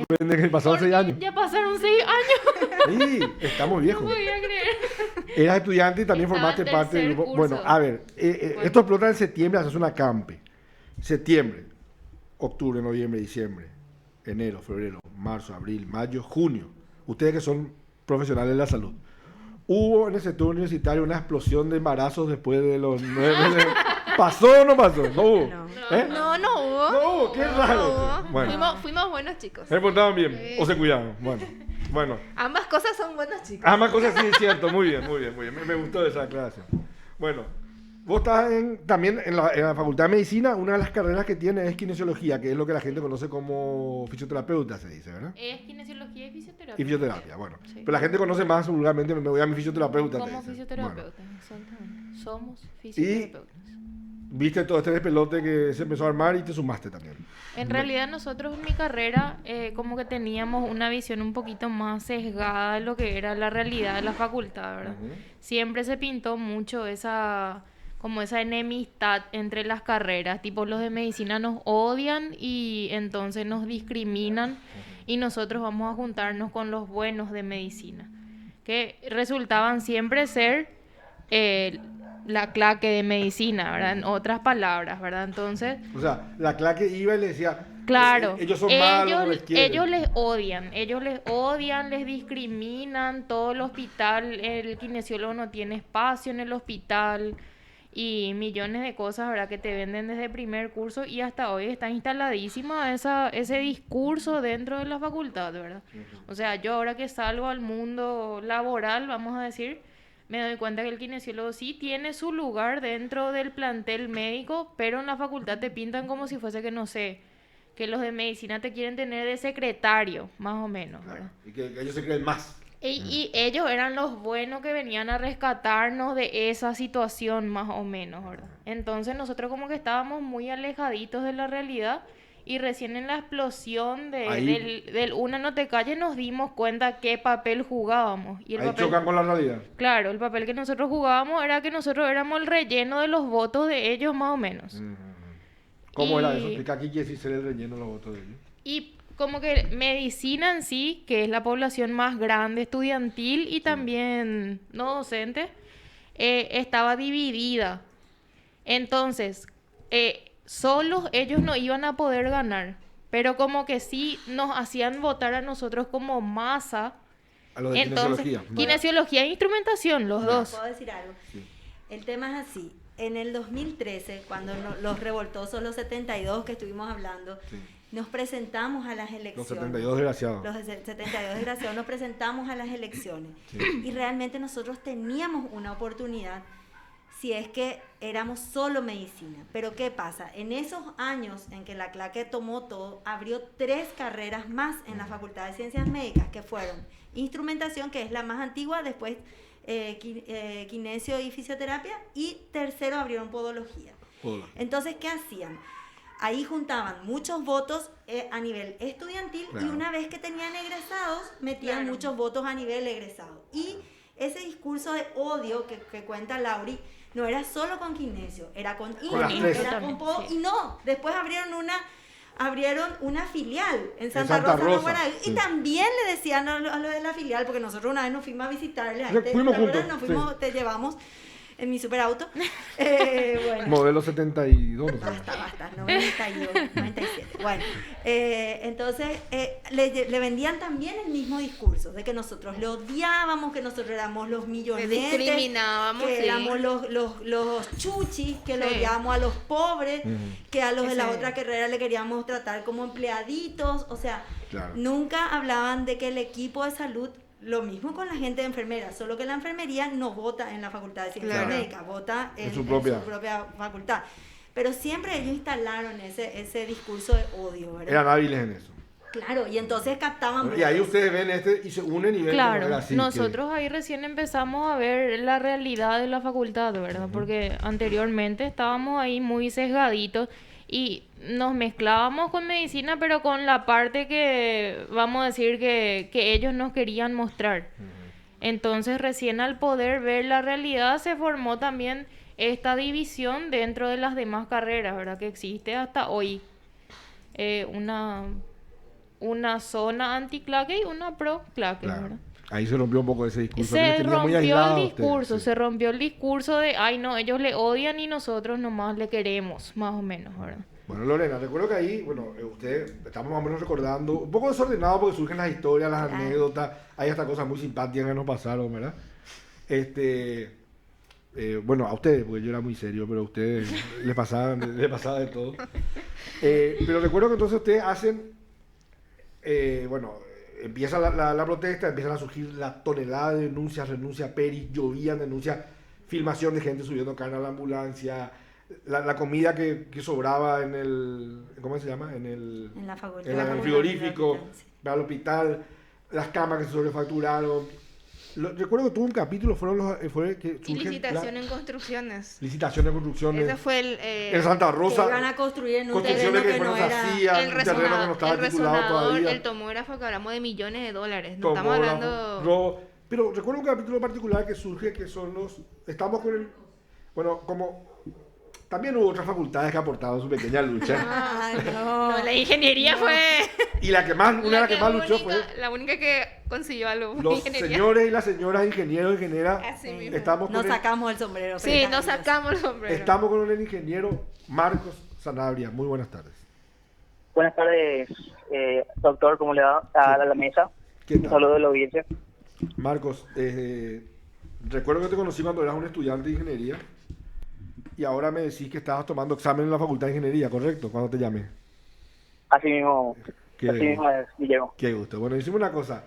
sorprende que pasaron 6 años. Ya pasaron 6 años. Sí, estamos No viejos. podía creer. Eras estudiante y también Estaba en formaste parte del tercer grupo. curso. Bueno, a ver, esto explota en septiembre, haces una campe. Septiembre, octubre, noviembre, diciembre, enero, febrero, marzo, abril, mayo, junio. Ustedes que son profesionales de la salud. ¿Hubo en el sector universitario una explosión de embarazos después de los 9 meses? ¿Pasó o no pasó? No hubo. No. ¿Eh? No hubo. No hubo, qué raro. No hubo. esto. Bueno, Fuimos buenos chicos. se portaban bien o se cuidaban. Bueno. Ambas cosas son buenos chicos. Más cosas sí es cierto. Muy bien. Me gustó esa aclaración. Bueno, vos estás también en la Facultad de Medicina. Una de las carreras que tiene es kinesiología, que es lo que la gente conoce como fisioterapeuta, se dice, ¿verdad? Es kinesiología y fisioterapia. Y fisioterapia, bueno. Sí. Pero la gente conoce más vulgarmente, me voy a mi fisioterapeuta. te Como dice. fisioterapeuta, Bueno, exactamente. Somos fisioterapeutas. viste todo este despelote que se empezó a armar y te sumaste también. En realidad nosotros en mi carrera como que teníamos una visión un poquito más sesgada de lo que era la realidad de la facultad, ¿verdad? Ujú. Siempre se pintó mucho esa enemistad entre las carreras, tipo los de medicina nos odian y entonces nos discriminan y nosotros vamos a juntarnos con los buenos de medicina, que resultaban siempre ser la claque de medicina, ¿verdad? En otras palabras, ¿verdad? Entonces, O sea, la claque iba y le decía, claro, ellos son malos, no les quieren. ellos les odian, les discriminan, todo el hospital, el kinesiólogo no tiene espacio en el hospital y millones de cosas, ¿verdad? Que te venden desde primer curso y hasta hoy está instaladísima ese discurso dentro de la facultad, ¿verdad? O sea, yo ahora que salgo al mundo laboral, vamos a decir, me doy cuenta que el kinesiólogo sí tiene su lugar dentro del plantel médico, pero en la facultad te pintan como si fuese que no sé, que los de medicina te quieren tener de secretario, más o menos, ¿verdad? Y que ellos se creen más. Y ellos eran los buenos que venían a rescatarnos de esa situación, más o menos, ¿verdad? Entonces nosotros como que estábamos muy alejaditos de la realidad y recién en la explosión del Una no te calles nos dimos cuenta qué papel jugábamos. Y el Ahí papel, chocan con la realidad. claro, el papel que nosotros jugábamos era que nosotros éramos el relleno de los votos de ellos, más o menos. ¿Cómo era Y- eso? Explica aquí que sí ser el relleno de los votos de ellos. Y como que medicina en sí, que es la población más grande estudiantil y también no docente, estaba dividida. Entonces, solos ellos no iban a poder ganar, pero como que sí nos hacían votar a nosotros como masa. A los de Entonces, kinesiología. kinesiología e instrumentación, los dos. ¿Puedo decir algo? Sí. El tema es así. En el 2013, cuando los revoltosos, los 72 que estuvimos hablando, Sí. nos presentamos a las Los elecciones. 72 desgraciados. Los 72 desgraciados nos presentamos a las elecciones. Sí. Y realmente nosotros teníamos una oportunidad si es que éramos solo medicina. Pero ¿qué pasa? En esos años en que la claque tomó todo, abrió 3 carreras más en la Facultad de Ciencias Médicas, que fueron instrumentación, que es la más antigua, después kinesio y fisioterapia, y tercero abrieron podología. Hola. Entonces, ¿qué hacían? Ahí juntaban muchos votos a nivel estudiantil Claro. y una vez que tenían egresados, metían Claro. muchos votos a nivel egresado. Y ese discurso de odio que cuenta Lauri no era solo con kinesio, era con las INI, tres. era También, con podo, sí. y no, después abrieron una filial en Santa, Santa Rosa, Rosa, de Guaraí, sí. y también le decían a lo de la filial, porque nosotros una vez nos fuimos a visitarle, Sí, fuimos juntos, nos fuimos, sí. te llevamos en mi superauto. Bueno. Modelo 72. No sé. Basta, 92, 97. Bueno, entonces le vendían también el mismo discurso, de que nosotros le odiábamos, que nosotros éramos los millonetes, discriminábamos, que sí. éramos los chuchis, que le Sí. odiábamos a los pobres, Ujú. que a los de la Ese- otra carrera le queríamos tratar como empleaditos, o sea, Claro. nunca hablaban de que el equipo de salud. Lo mismo con la gente de enfermera, solo que la enfermería no vota en la Facultad de Ciencias Claro. Médicas, vota en su propia. facultad. Pero siempre ellos instalaron ese discurso de odio, ¿verdad? Eran hábiles en eso. Claro, y entonces captaban Y ahí votos. ustedes ven y se unen y ven Claro, cómo era así, nosotros ahí recién empezamos a ver la realidad de la facultad, ¿verdad? Porque anteriormente estábamos ahí muy sesgaditos y nos mezclábamos con medicina, pero con la parte que, vamos a decir, que ellos nos querían mostrar. Entonces, recién al poder ver la realidad, se formó también esta división dentro de las demás carreras, ¿verdad? Que existe hasta hoy. Una una zona anti-claque y una pro-claque, Claro. ¿verdad? Ahí se rompió un poco ese discurso. que Se les tenía muy rompió aislado el a ustedes, discurso, sí. se rompió el discurso de, ay no, ellos le odian y nosotros nomás le queremos, más o menos, ¿verdad? Bueno, Lorena, recuerdo que ahí, bueno, ustedes estamos más o menos recordando, un poco desordenado porque surgen las historias, las Claro. anécdotas, hay hasta cosas muy simpáticas que nos pasaron, ¿verdad? Bueno, a ustedes, porque yo era muy serio, pero a ustedes les pasaba de todo. Pero recuerdo que entonces ustedes hacen, bueno, empieza la protesta, empiezan a surgir la tonelada de denuncias, renuncia Peris, llovían denuncias, filmación de gente subiendo carne a la ambulancia, la comida que sobraba en el, ¿cómo se llama? En la facultad. En el frigorífico, para el hospital, las camas que se sobrefacturaron. Recuerdo que tuvo un capítulo, fue que Y surgen licitación en construcciones. licitación de construcciones. Ese fue En Santa Que Rosa, iban a construir en un construcciones terreno que que no fueron era... vacías, el un terreno que no estaba el titulado resonador, todavía. el tomógrafo, que hablamos de millones de dólares. No estamos Tomógrafo, hablando... pero recuerdo un capítulo particular que surge que son estamos con el, bueno, como también hubo otras facultades que aportaron su pequeña lucha Ay, no. No, la ingeniería fue... y una de las que más luchó fue La única que consiguió algo. los ingeniería. señores y las señoras ingenieros y ingenieras. Así mismo. Estamos Nos con el, sacamos el sombrero. Sí, frente a nos ellos. sacamos el sombrero. estamos con el ingeniero Marcos Sanabria. Muy buenas tardes. Buenas tardes, doctor, ¿cómo le va a la mesa? ¿Qué Un tal? saludo de la audiencia. Marcos, recuerdo que te conocí cuando eras un estudiante de ingeniería y ahora me decís que estabas tomando examen en la facultad de ingeniería, ¿correcto? Cuando te llamé. Así mismo Qué es, Guillermo. Qué gusto. Bueno, hicimos una cosa.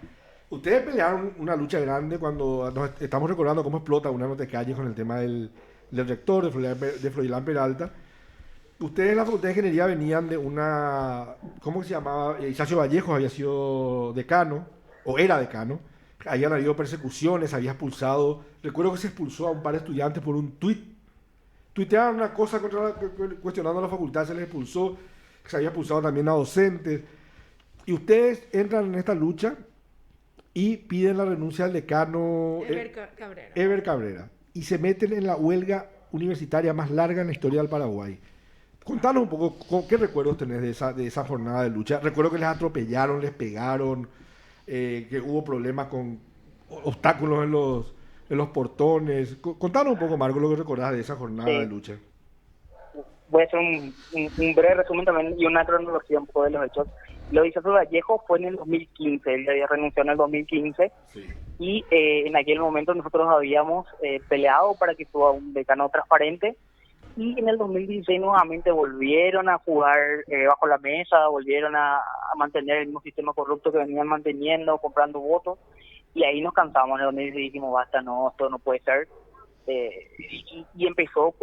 Ustedes pelearon una lucha grande cuando nos estamos recordando cómo explota una nota de calle con el tema del rector de Froilán Peralta. Ustedes en la Facultad de Ingeniería venían de una, ¿cómo se llamaba? Ignacio Vallejos había sido decano, o era decano. Habían habido persecuciones, había expulsado. Recuerdo que se expulsó a un par de estudiantes por un tuiteaban una cosa cuestionando a la facultad, se les expulsó. Se había expulsado también a docentes. Y ustedes entran en esta lucha y piden la renuncia del decano Cabrera. Eber Cabrera. Y se meten en la huelga universitaria más larga en la historia del Paraguay. Contanos un poco qué recuerdos tenés de esa jornada de lucha. Recuerdo que les atropellaron, les pegaron, que hubo problemas con obstáculos en los portones. Contanos un poco, Marco, lo que recordás de esa jornada Sí. de lucha. Voy a hacer un breve resumen también y una cronología un poco de los hechos. Lo de Ignacio Vallejo fue en el 2015, él había renunciado en el 2015 Sí. y en aquel momento nosotros habíamos peleado para que fuera un decano transparente y en el 2016 nuevamente volvieron a jugar bajo la mesa, volvieron a mantener el mismo sistema corrupto que venían manteniendo, comprando votos y ahí nos cansamos en el 2016 y dijimos basta, no, esto no puede ser. Y empezó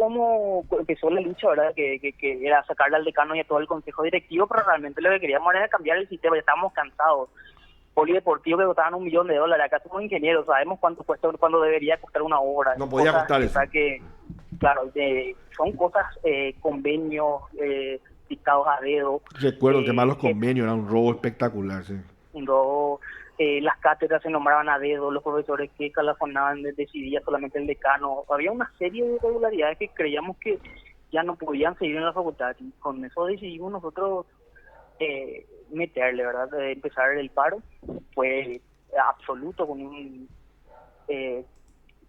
la lucha, ¿verdad? Que era sacarle al decano y a todo el consejo directivo, pero realmente lo que queríamos era cambiar el sistema, ya estábamos cansados. Polideportivo que costaban $1 millón, acá somos ingenieros, sabemos cuánto cuesta, cuándo debería costar una obra. No podía Cosas, costar eso. Que, claro, son cosas, convenios, dictados a dedo. Recuerdo el tema de los que- convenios, era un robo espectacular, sí. Luego, las cátedras se nombraban a dedo, los profesores que calafonaban decidía solamente el decano. Había una serie de irregularidades que creíamos que ya no podían seguir en la facultad. Y con eso decidimos nosotros meterle, ¿verdad? Empezar el paro. Fue absoluto, con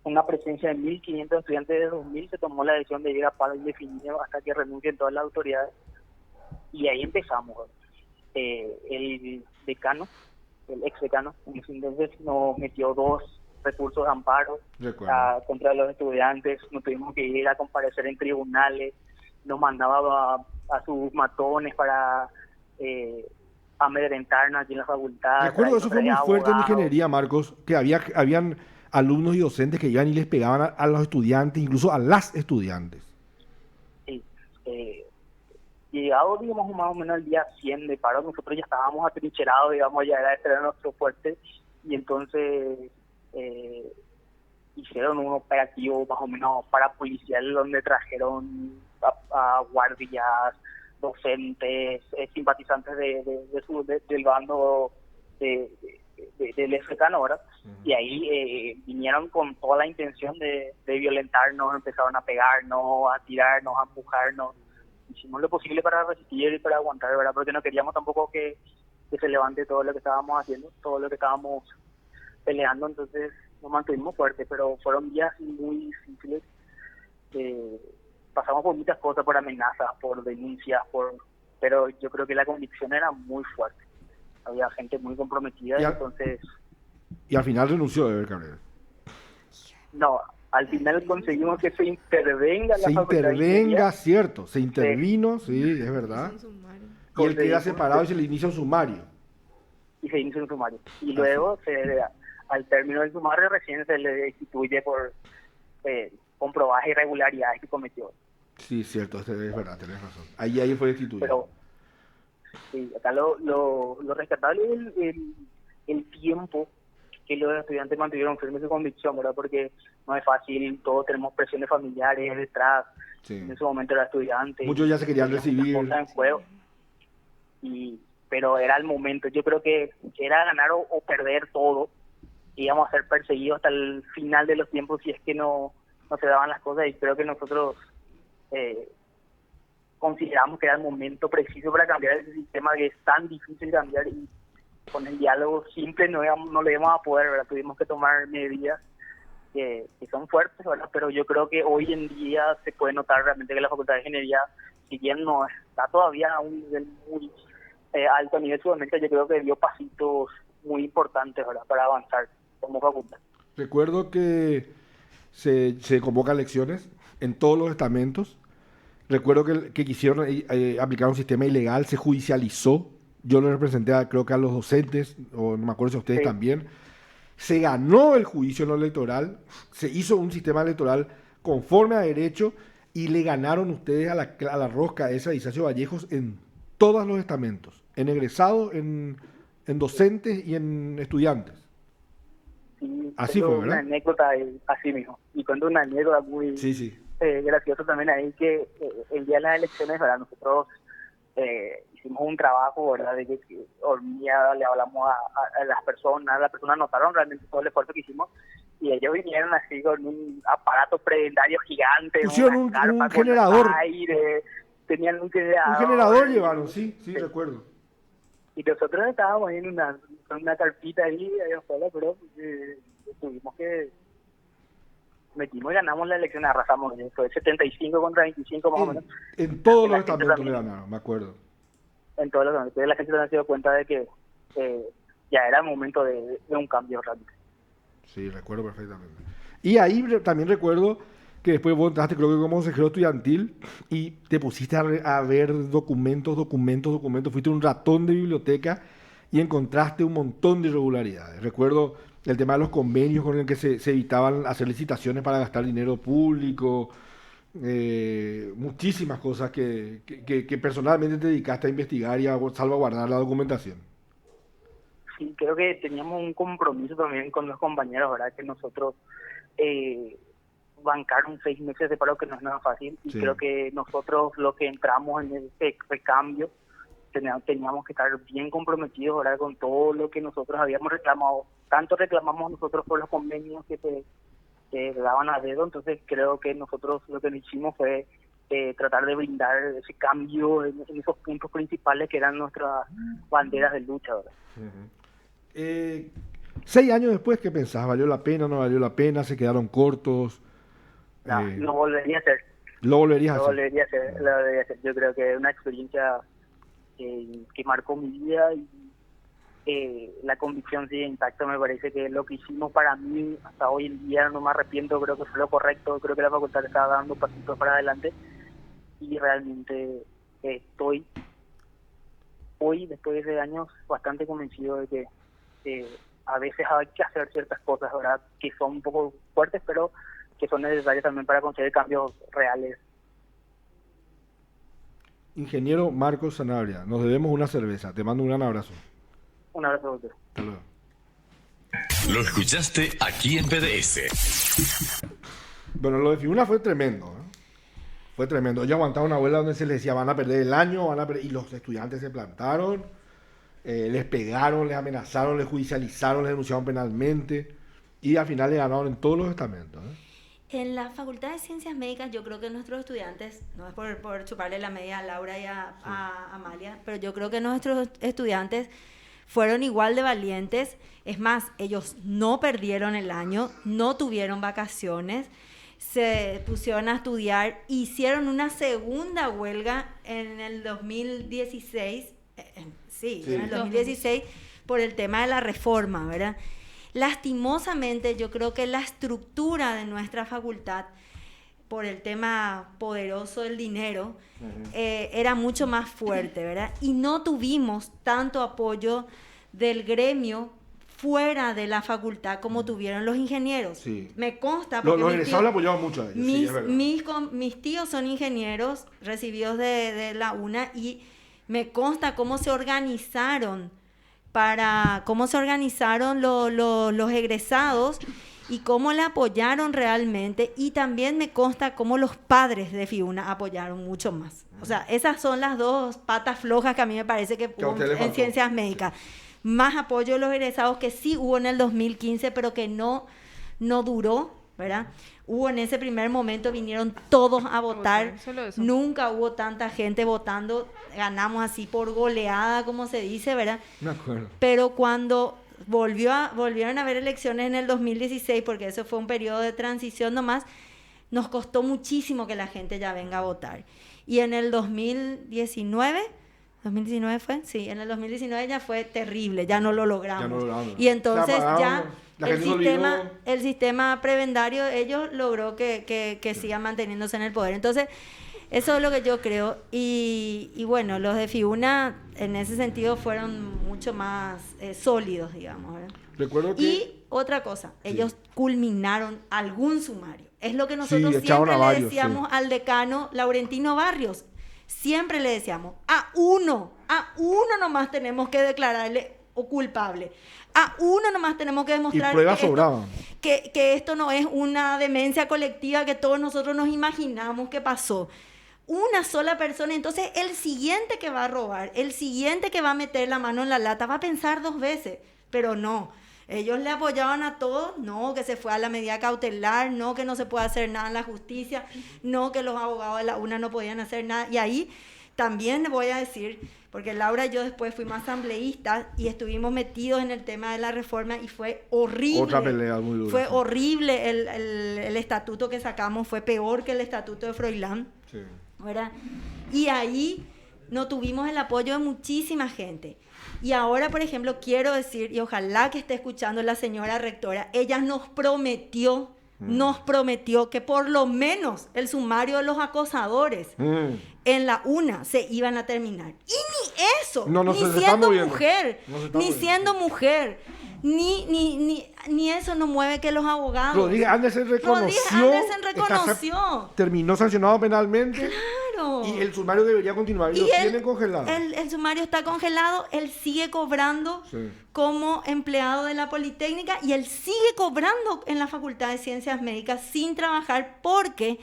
una presencia de 1.500 estudiantes de 2.000. Se tomó la decisión de ir a paro indefinido hasta que renuncien todas las autoridades. Y ahí empezamos. El decano, el ex decano, en ese entonces nos metió 2 recursos de amparo Recuerdo. contra los estudiantes, nos tuvimos que ir a comparecer en tribunales, nos mandaba a sus matones para amedrentarnos aquí en la facultad. Recuerdo, eso fue muy traía fuerte en abogados. ingeniería, Marcos, que habían alumnos y docentes que iban y les pegaban a los estudiantes, incluso a las estudiantes. Sí, llegado, digamos, más o menos el día 100 de paro, nosotros ya estábamos atrincherados, digamos, ya era nuestro fuerte, y entonces hicieron un operativo más o menos parapolicial donde trajeron a guardias, docentes, simpatizantes del bando del ex decano, ¿verdad? Y ahí vinieron con toda la intención de violentarnos, empezaron a pegarnos, a tirarnos, a empujarnos. Hicimos lo posible para resistir y para aguantar, ¿verdad? Porque no queríamos tampoco que que se levante todo lo que estábamos haciendo, todo lo que estábamos peleando. Entonces nos mantuvimos fuertes, pero fueron días muy difíciles. Pasamos por muchas cosas, por amenazas, por denuncias, pero yo creo que la convicción era muy fuerte. Había gente muy comprometida, entonces... Y al final renunció Eber Cabrera. No, al final conseguimos que se intervenga la Facultad de intervenga, Ingeniería. cierto, se intervino, sí, es verdad. Y él queda separado y se le inicia un sumario. Y se inicia un sumario. Y luego, al término del sumario, recién se le destituye por comprobar irregularidades que cometió. Sí, cierto, es verdad, tenés razón. Ahí fue destituido. Pero, sí, acá lo rescatable es el tiempo que los estudiantes mantuvieron firme su convicción, ¿verdad? Porque no es fácil, todos tenemos presiones familiares detrás. Sí. En ese momento era estudiante. Muchos ya se querían recibir. Cosas en juego. Pero era el momento. Yo creo que era ganar o perder todo. Íbamos a ser perseguidos hasta el final de los tiempos si es que no se daban las cosas. Y creo que nosotros consideramos que era el momento preciso para cambiar ese sistema que es tan difícil cambiar, y con el diálogo simple no le íbamos a poder, ¿verdad? Tuvimos que tomar medidas que son fuertes, ¿verdad? Pero yo creo que hoy en día se puede notar realmente que la Facultad de Ingeniería, si bien no está todavía a un nivel muy alto a nivel Sudamérica, yo creo que dio pasitos muy importantes, ¿verdad? Para avanzar como facultad. Recuerdo que se convocan elecciones en todos los estamentos. Recuerdo que quisieron aplicar un sistema ilegal, se judicializó. Yo lo representé, creo que a los docentes, o no me acuerdo si a ustedes también. Se ganó el juicio en lo electoral, se hizo un sistema electoral conforme a derecho y le ganaron ustedes a la rosca esa de Isacio Vallejos en todos los estamentos, en egresados, en docentes y en estudiantes. Sí, así fue, ¿verdad? Una anécdota así mismo. Y cuento una anécdota muy graciosa también ahí, que el día de las elecciones, ¿verdad? Nosotros hicimos un trabajo, ¿verdad? De que hormiga, le hablamos a las personas notaron realmente todo el esfuerzo que hicimos, y ellos vinieron así con un aparato prebendario gigante, pusieron un generador, aire, tenían un generador. Un generador llevaron, sí, recuerdo. Y nosotros estábamos ahí en una carpita ahí afuera, pero tuvimos que... metimos y ganamos la elección, arrasamos, fue 75 contra 25 más o menos. En todos los estamentos le ganaron, me acuerdo. En todos los estamentos, la gente se ha dado cuenta de que ya era el momento de un cambio realmente. Sí, recuerdo perfectamente. Y ahí también recuerdo que después vos entraste, creo que como consejero estudiantil, y te pusiste a ver documentos, fuiste un ratón de biblioteca y encontraste un montón de irregularidades. Recuerdo el tema de los convenios con el que se evitaban hacer licitaciones para gastar dinero público, muchísimas cosas que personalmente te dedicaste a investigar y a salvaguardar la documentación. Sí, creo que teníamos un compromiso también con los compañeros, ¿verdad? Que nosotros bancaron 6 meses de paro, que no es nada fácil, y creo que nosotros lo que entramos en ese recambio teníamos que estar bien comprometidos, ¿verdad? Con todo lo que nosotros habíamos reclamado. Tanto reclamamos nosotros por los convenios que se daban a dedo, entonces creo que nosotros lo que hicimos fue tratar de brindar ese cambio en esos puntos principales que eran nuestras banderas de lucha, ¿verdad? 6 años después, ¿qué pensás? ¿Valió la pena, no valió la pena? ¿Se quedaron cortos? No, lo volvería a hacer. ¿Lo volverías a hacer? Lo volvería a hacer. Yo creo que es una experiencia que marcó mi vida, y la convicción sigue intacta. Me parece que lo que hicimos, para mí hasta hoy en día, no me arrepiento, creo que fue lo correcto. Creo que la facultad estaba dando pasitos para adelante, y realmente estoy hoy, después de 6 años, bastante convencido de que a veces hay que hacer ciertas cosas, ¿verdad? Que son un poco fuertes, pero que son necesarias también para conseguir cambios reales. Ingeniero Marcos Sanabria, nos debemos una cerveza. Te mando un gran abrazo. Un abrazo, doctor. Hasta luego. Lo escuchaste aquí en PDS. Bueno, lo de Figuna fue tremendo, ¿eh? Fue tremendo. Yo aguantaba una abuela donde se les decía, van a perder el año, y los estudiantes se plantaron, les pegaron, les amenazaron, les judicializaron, les denunciaron penalmente, y al final le ganaron en todos los estamentos, ¿eh? En la Facultad de Ciencias Médicas, yo creo que nuestros estudiantes, no es por chuparle la media a Laura y a Amalia, pero yo creo que nuestros estudiantes fueron igual de valientes. Es más, ellos no perdieron el año, no tuvieron vacaciones, se pusieron a estudiar, hicieron una segunda huelga en el 2016, en el 2016, por el tema de la reforma, ¿verdad? Lastimosamente, yo creo que la estructura de nuestra facultad, por el tema poderoso del dinero, era mucho más fuerte, ¿verdad? Y no tuvimos tanto apoyo del gremio fuera de la facultad como tuvieron los ingenieros. Sí. Me consta, Los porque egresados le apoyaban mucho a ellos. Sí, es verdad. mis tíos son ingenieros recibidos de la UNA y me consta cómo se organizaron los egresados y cómo le apoyaron realmente, y también me consta cómo los padres de Fiuna apoyaron mucho más. O sea, esas son las dos patas flojas que a mí me parece que a hubo usted le en faltó. ciencias médicas. Más apoyo de los egresados, que sí hubo en el 2015, pero que no duró, ¿verdad? Hubo en ese primer momento, vinieron todos a votar. Solo eso. Nunca hubo tanta gente votando. Ganamos así por goleada, como se dice, ¿verdad? Me acuerdo. Pero cuando volvieron a haber elecciones en el 2016, porque eso fue un periodo de transición nomás, nos costó muchísimo que la gente ya venga a votar. Y en el 2019 fue, sí, en el 2019 ya fue terrible, ya no lo logramos. Ya no lo logramos. Y entonces Se apagaron, ya la gente se olvidó. el sistema prebendario de ellos logró que siga manteniéndose en el poder. Entonces, eso es lo que yo creo. Y bueno, los de Fiuna en ese sentido fueron mucho más sólidos, digamos, ¿verdad? Recuerdo que... Y otra cosa, ellos culminaron algún sumario. Es lo que nosotros echaron siempre a le varios, decíamos al decano Laurentino Barrios. Siempre le decíamos, a uno nomás tenemos que declararle o culpable. A uno nomás tenemos que demostrar Y pruebas que sobraban. que esto no es una demencia colectiva que todos nosotros nos imaginamos que pasó. Una sola persona, entonces el siguiente que va a robar, el siguiente que va a meter la mano en la lata va a pensar 2 veces, pero no. Ellos le apoyaban a todos, no, que se fue a la medida cautelar, no, que no se puede hacer nada en la justicia, no, que los abogados de la UNA no podían hacer nada. Y ahí también le voy a decir, porque Laura y yo después fuimos asambleístas y estuvimos metidos en el tema de la reforma y fue horrible. Otra pelea muy dura. Fue Sí. horrible el estatuto que sacamos, fue peor que el estatuto de Froilán, Sí. ¿verdad? Y ahí no tuvimos el apoyo de muchísima gente. Y ahora, por ejemplo, quiero decir, y ojalá que esté escuchando la señora rectora, ella nos prometió que por lo menos el sumario de los acosadores en la UNA se iban a terminar. Y ni eso, No, ni se está siendo moviendo. mujer, No se está ni moviendo. siendo mujer, ni eso no mueve que los abogados. Rodríguez Andersen reconoció. Terminó sancionado penalmente. Claro. Y el sumario debería continuar. Y lo tienen congelado. El sumario está congelado, él sigue cobrando Sí. como empleado de la Politécnica y él sigue cobrando en la Facultad de Ciencias Médicas sin trabajar porque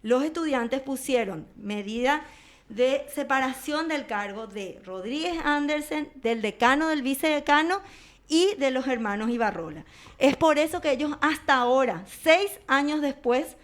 los estudiantes pusieron medida de separación del cargo de Rodríguez Andersen, del decano, del vicedecano y de los hermanos Ibarrola. Es por eso que ellos hasta ahora, 6 años después,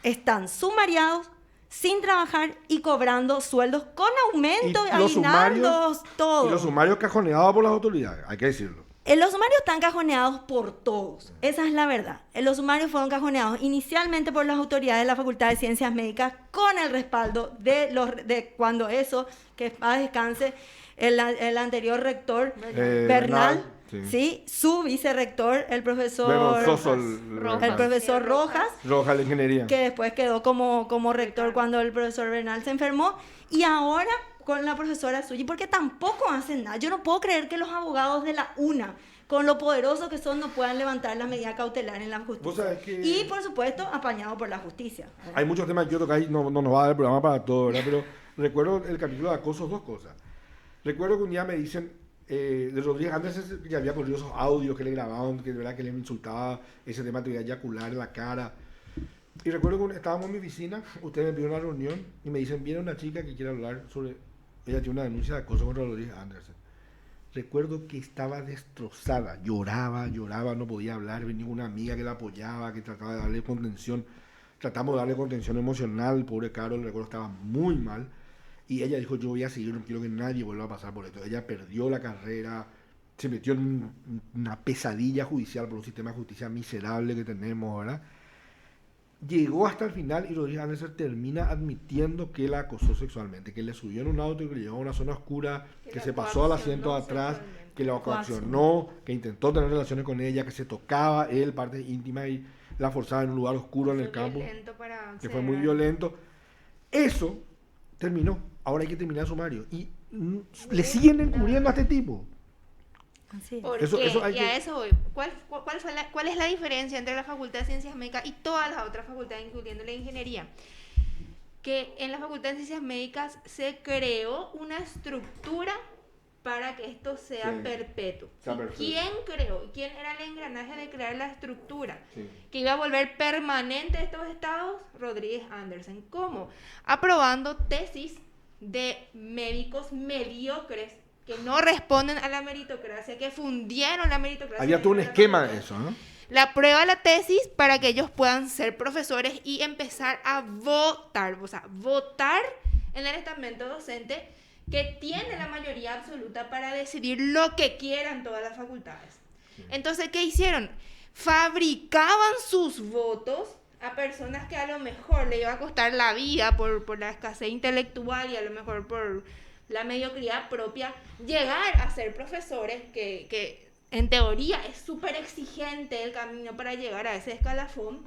están sumariados, sin trabajar y cobrando sueldos con aumento, Y los aguinaldos, todo. Y los sumarios cajoneados por las autoridades, hay que decirlo. Los sumarios están cajoneados por todos, esa es la verdad. Los sumarios fueron cajoneados inicialmente por las autoridades de la Facultad de Ciencias Médicas con el respaldo de cuando eso, que paz descanse, el anterior rector Bernal, sí, su vicerrector, el profesor Vergonzoso Rojas. el profesor Rojas, Rojas de Ingeniería. que después quedó como rector cuando el profesor Bernal se enfermó, y ahora con la profesora Suyi, porque tampoco hacen nada. Yo no puedo creer que los abogados de la UNA, con lo poderosos que son, no puedan levantar la medida cautelar en la Vos justicia. sabés que- Y, por supuesto, apañado por la justicia. Hay muchos temas que quiero tocar y no nos va a dar el programa para todo, ¿verdad? Pero recuerdo el capítulo de acoso, 2 cosas. Recuerdo que un día me dicen de Rodríguez Andersen que había corrido esos audios que le grababan, que de verdad que le insultaba, ese tema te iba a eyacular en la cara. Y recuerdo que estábamos en mi oficina, ustedes me pidieron una reunión y me dicen, viene una chica que quiere hablar sobre... Ella tiene una denuncia de acoso contra Rodríguez Andersen. Recuerdo que estaba destrozada, lloraba, no podía hablar, venía una amiga que la apoyaba, que trataba de darle contención. Tratamos de darle contención emocional, pobre Carol, recuerdo estaba muy mal. Y ella dijo, yo voy a seguir, no quiero que nadie vuelva a pasar por esto. Ella perdió la carrera, se metió en una pesadilla judicial por un sistema de justicia miserable que tenemos, ¿verdad? Llegó hasta el final y Rodríguez Andersen termina admitiendo que la acosó sexualmente, que le subió en un auto y que le llevó a una zona oscura, que se pasó al asiento de atrás, que la coaccionó, que intentó tener relaciones con ella, que se tocaba él, partes íntimas, y la forzaba en un lugar oscuro en el campo, que fue muy violento. Eso terminó. Ahora hay que terminar el sumario. Y le siguen encubriendo a este tipo. Así es. ¿Por Eso- qué? eso hay Y que- a eso voy. ¿Cuál es la diferencia entre la Facultad de Ciencias Médicas y todas las otras facultades, incluyendo la ingeniería? Que en la Facultad de Ciencias Médicas se creó una estructura para que esto sea Sí, perpetuo. sea ¿Y perfecto. quién creó? ¿Quién era el engranaje de crear la estructura? Sí. Que iba a volver permanente estos estados, Rodríguez Andersen. ¿Cómo? Aprobando tesis de médicos mediocres que no responden a la meritocracia, que fundieron la meritocracia. Había todo un dentro de esquema la de facultad. eso, ¿no? La prueba de la tesis para que ellos puedan ser profesores y empezar a votar, o sea, votar en el estamento docente que tiene la mayoría absoluta para decidir lo que quieran todas las facultades. Entonces, ¿qué hicieron? Fabricaban sus votos a personas que a lo mejor le iba a costar la vida por la escasez intelectual y a lo mejor por la mediocridad propia, llegar a ser profesores que en teoría es súper exigente el camino para llegar a ese escalafón.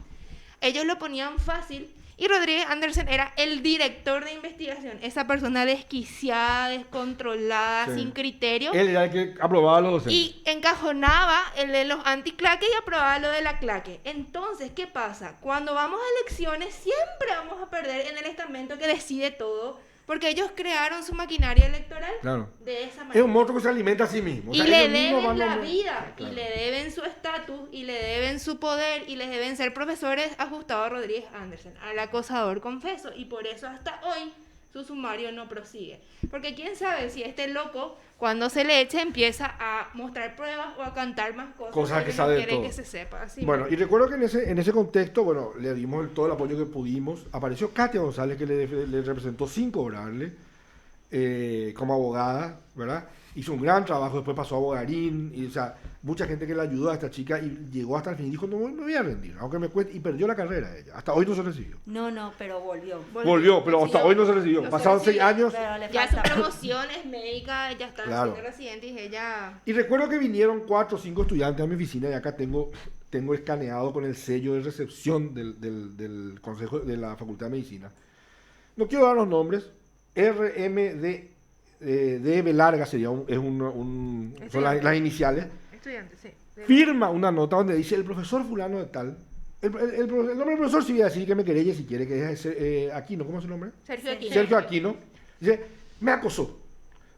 Ellos lo ponían fácil y Rodríguez Andersen era el director de investigación, esa persona desquiciada, descontrolada, Sí. sin criterio. Él era el que aprobaba los docentes. Y encajonaba el de los anticlaques y aprobaba lo de la claque. Entonces, ¿qué pasa? Cuando vamos a elecciones siempre vamos a perder en el estamento que decide todo, porque ellos crearon su maquinaria electoral Claro. de esa manera. Es un monstruo que se alimenta a sí mismo. O Y sea, le ellos mismos deben van la a- vida, Claro. y le deben su estatus, y le deben su poder, y les deben ser profesores ajustados a Rodríguez Andersen, al acosador confeso, y por eso hasta hoy su sumario no prosigue. Porque quién sabe si este loco, cuando se le eche, empieza a mostrar pruebas o a cantar más cosas, Cosas que él sabe no de quiere todo. que se sepa. Así Bueno, y mismo. recuerdo que en ese contexto, bueno, le dimos todo el apoyo que pudimos. Apareció Katia González, que le representó sin cobrarle, como abogada, ¿verdad? Hizo un gran trabajo, después pasó a abogarín, y, o sea, mucha gente que le ayudó a esta chica y llegó hasta el fin y dijo, no me voy a rendir, aunque me cueste, y perdió la carrera ella. Hasta hoy no se recibió. No, pero volvió. Volvió, pero hasta hoy no se recibió. No se Pasaron 6 recibió, años. Pero le Ya su falta. promoción es médica, ya está Claro. siendo residente y ella... Y recuerdo que vinieron 4 o 5 estudiantes a mi oficina y acá tengo escaneado con el sello de recepción del Consejo de la Facultad de Medicina. No quiero dar los nombres. RMD de B larga sería son las iniciales. Estudiante, sí. Firma una nota donde dice el profesor fulano de tal. El nombre del profesor sí voy a decir que me querella si quiere, que es Aquino, ¿cómo es su nombre? Sergio Aquino. Sergio Aquino. Dice, me acosó.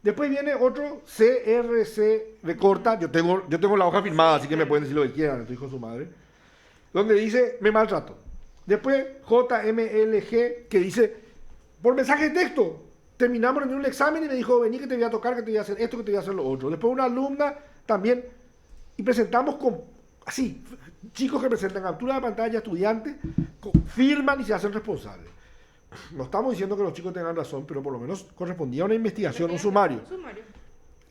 Después viene otro CRC de corta, yo tengo la hoja firmada, así que me pueden decir lo que quieran, estoy con su madre, donde dice, me maltrato. Después JMLG, que dice, por mensaje de texto, terminamos en un examen y me dijo, vení que te voy a tocar, que te voy a hacer esto, que te voy a hacer lo otro. Después una alumna también, y presentamos así, chicos que presentan captura de pantalla, estudiantes, firman y se hacen responsables. No estamos diciendo que los chicos tengan razón, pero por lo menos correspondía a una investigación, un sumario.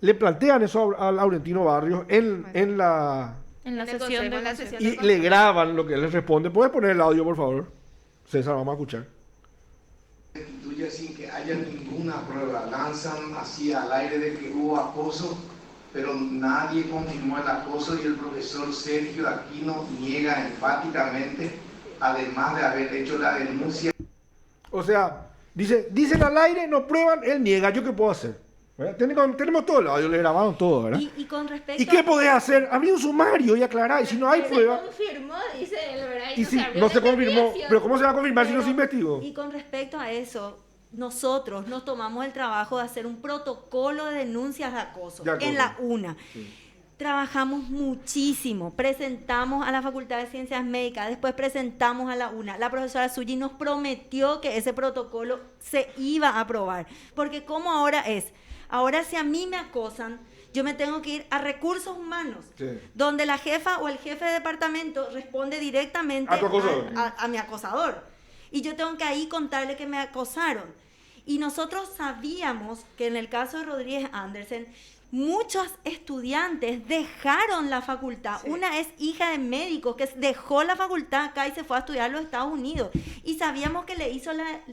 Le plantean eso a Laurentino Barrios en la... En la En el sesión consejo, de en la consejo. sesión. Y le graban lo que él les responde. ¿Puedes poner el audio, por favor? César, vamos a escuchar. Destituye sin que haya ninguna prueba. Lanzan así al aire de que hubo acoso, pero nadie confirmó el acoso y el profesor Sergio Aquino niega enfáticamente, además de haber hecho la denuncia. O sea, dicen al aire, no prueban, él niega. ¿Yo qué puedo hacer? ¿Verdad? Tenemos todo el audio, le grabaron todo, ¿verdad? Y con respecto ¿Y qué podés hacer? Abrir un sumario y aclarar. Y si no hay prueba... Se confirmó, dice él, ¿verdad? Y si abrió no se la confirmó, investigación. pero ¿cómo se va a confirmar si no Pero- se investigó? Y con respecto a eso, nosotros nos tomamos el trabajo de hacer un protocolo de denuncias de acoso, De acoso. en la UNA. Trabajamos muchísimo, presentamos a la Facultad de Ciencias Médicas, después presentamos a la UNA. La profesora Suyi nos prometió que ese protocolo se iba a aprobar, porque como ahora es, ahora si a mí me acosan, yo me tengo que ir a recursos humanos, Sí. donde la jefa o el jefe de departamento responde directamente A tu acosador. a mi acosador. Y yo tengo que ahí contarle que me acosaron. Y nosotros sabíamos que en el caso de Rodríguez Andersen, muchos estudiantes dejaron la facultad. Sí. Una es hija de médicos que dejó la facultad acá y se fue a estudiar a los Estados Unidos. Y sabíamos que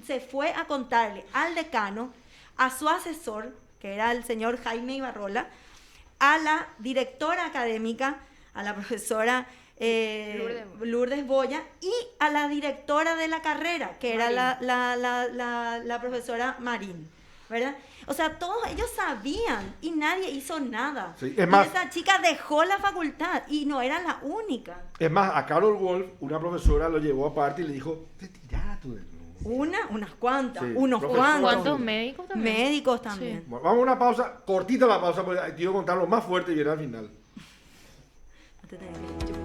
se fue a contarle al decano, a su asesor, que era el señor Jaime Ibarrola, a la directora académica, a la profesora Lourdes Boya, y a la directora de la carrera, que era la profesora Marín, ¿verdad? O sea, todos ellos sabían y nadie hizo nada. Sí, es más, y esa chica dejó la facultad y no era la única. es más, a Carol Wolf, una profesora lo llevó aparte y le dijo, retirá tú del Unas cuantas, Sí, unos profesor. cuantos. ¿Cuántos médicos también? Médicos también. Bueno, vamos a una pausa, cortita la pausa, porque te iba a contar lo más fuerte y viene al final. No te tenía que-